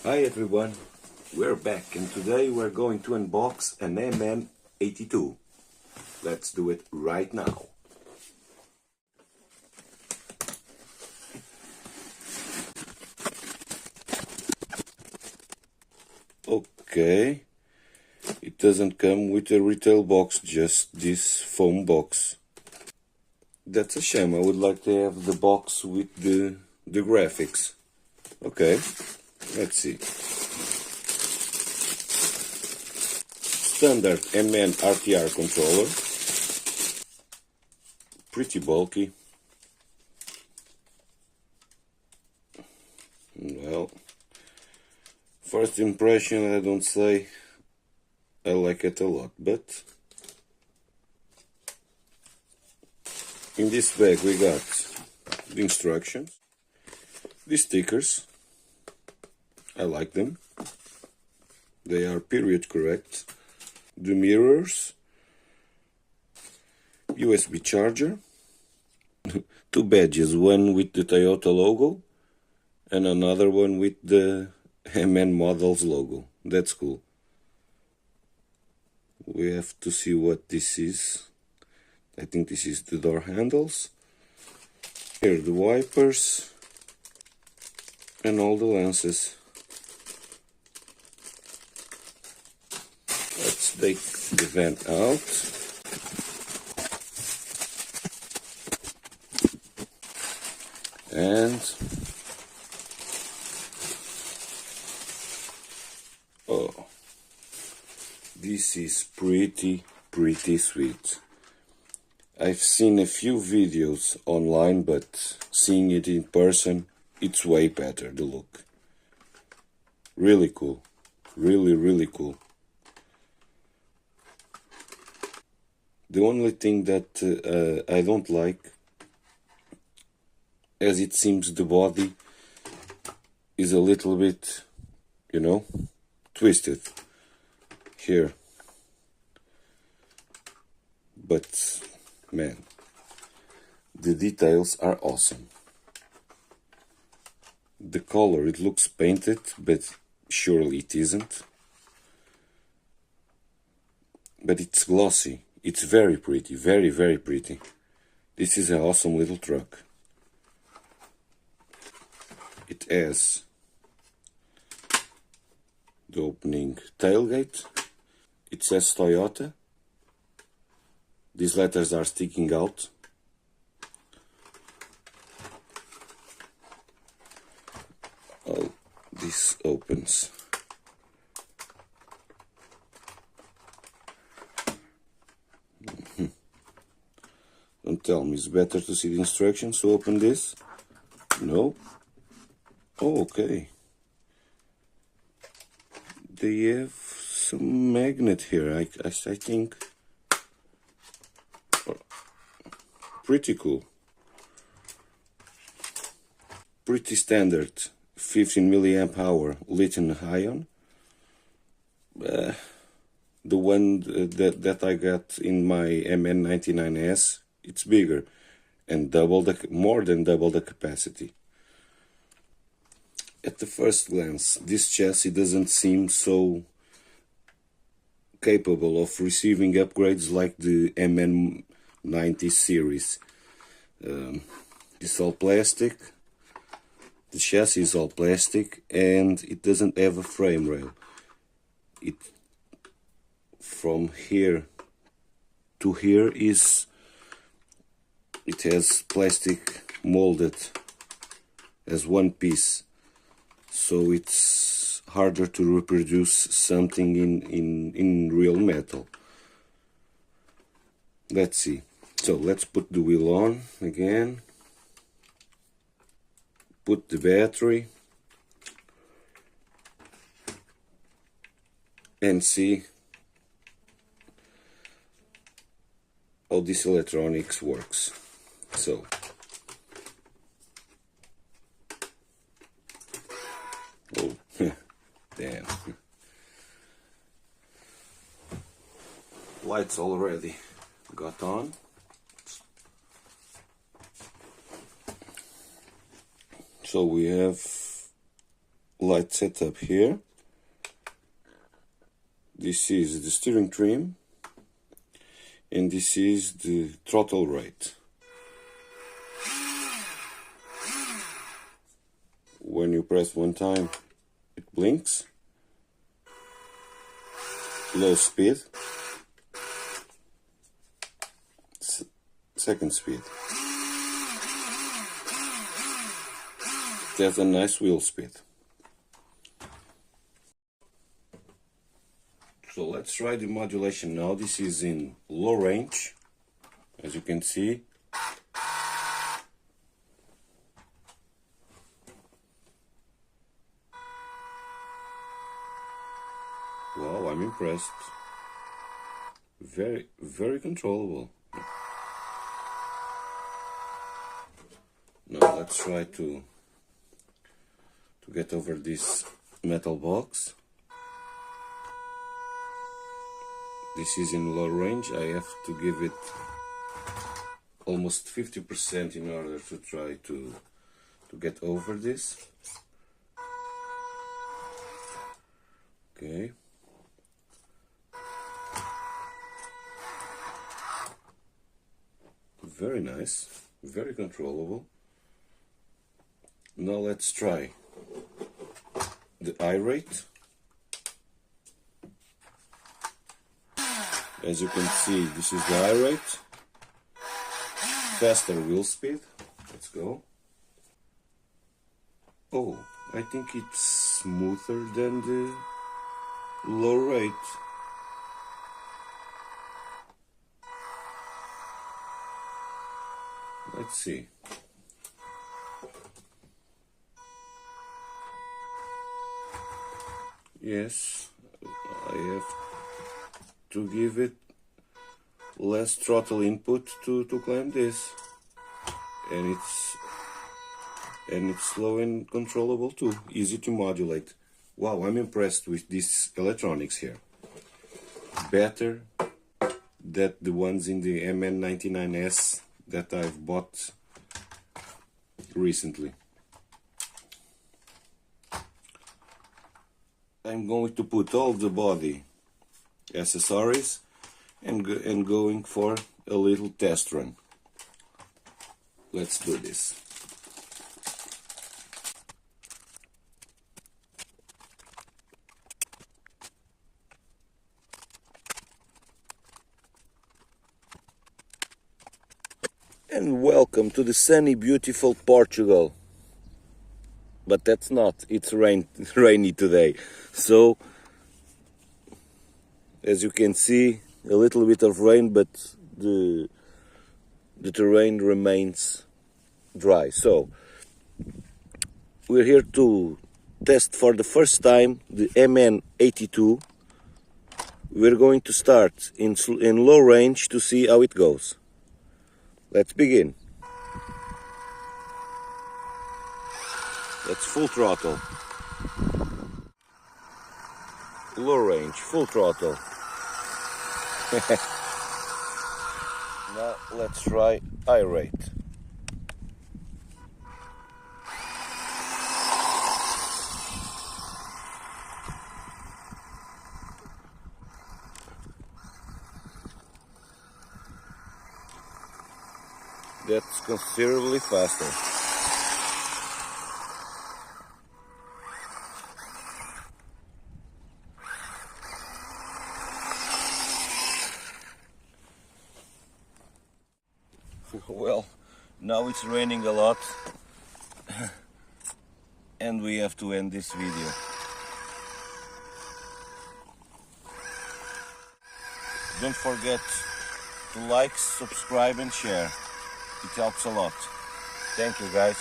Hi everyone, we're back and today we're going to unbox an MN82. Let's do it right now. Okay, it doesn't come with a retail box, just this foam box. That's a shame, I would like to have the box with the graphics. Okay, let's see. Standard MN RTR controller. Pretty bulky. Well, first impression, I don't say I like it a lot, but in this bag we got the instructions, the stickers. I like them, they are period correct. The mirrors, USB charger, two badges, one with the Toyota logo and another one with the MN Models logo. That's cool. We have to see what this is. I think this is the door handles. Here the wipers and all the lenses. Let's take the van out. And oh, this is pretty sweet. I've seen a few videos online, but seeing it in person, it's way better, the look. Really cool. Really cool. The only thing that I don't like, as it seems the body is a little bit, twisted here. But man, the details are awesome. The color, it looks painted, but surely it isn't. But it's glossy. It's very pretty, very pretty. This is an awesome little truck. It has the opening tailgate. It says Toyota. These letters are sticking out. Oh, this opens. Don't tell me it's better to see the instructions to open this? No? Oh, okay. They have some magnet here, I think. Pretty cool. Pretty standard 15 milliamp hour lithium ion. The one that I got in my MN99S, it's bigger and more than double the capacity. At the first glance, this chassis doesn't seem so capable of receiving upgrades like the MN90 series. It's all plastic, the chassis is all plastic, and it doesn't have a frame rail. From here to here it has plastic molded as one piece, so it's harder to reproduce something in real metal. Let's see. So let's put the wheel on again, put the battery, and see how this electronics works. So oh damn, lights already got on. So we have light setup here. This is the steering trim, and this is the throttle rate. When you press one time, it blinks. Low speed. Second speed. There's a nice wheel speed. So let's try the modulation now. This is in low range, as you can see. Wow, I'm impressed. Very, very controllable. Now let's try to get over this metal box. This is in low range. I have to give it almost 50% in order to try to get over this. Okay. Very nice, very controllable. Now let's try the I rate. As you can see, this is the I rate. Faster wheel speed. Let's go. Oh, I think it's smoother than the low rate. Let's see. Yes, I have to give it less throttle input to climb this, and it's slow and controllable too, easy to modulate. Wow, I'm impressed with these electronics here. Better than the ones in the MN99S that I've bought recently. I'm going to put all the body accessories and going for a little test run. Let's do this. And welcome to the sunny, beautiful Portugal. But that's not, it's rainy today. So, as you can see, a little bit of rain, but the terrain remains dry. So, we're here to test for the first time the MN82. We're going to start in low range to see how it goes. Let's begin. That's full throttle. Low range, full throttle. Now let's try I rate. That's considerably faster. Well, now it's raining a lot and we have to end this video. Don't forget to like, subscribe and share. It helps a lot. Thank you guys.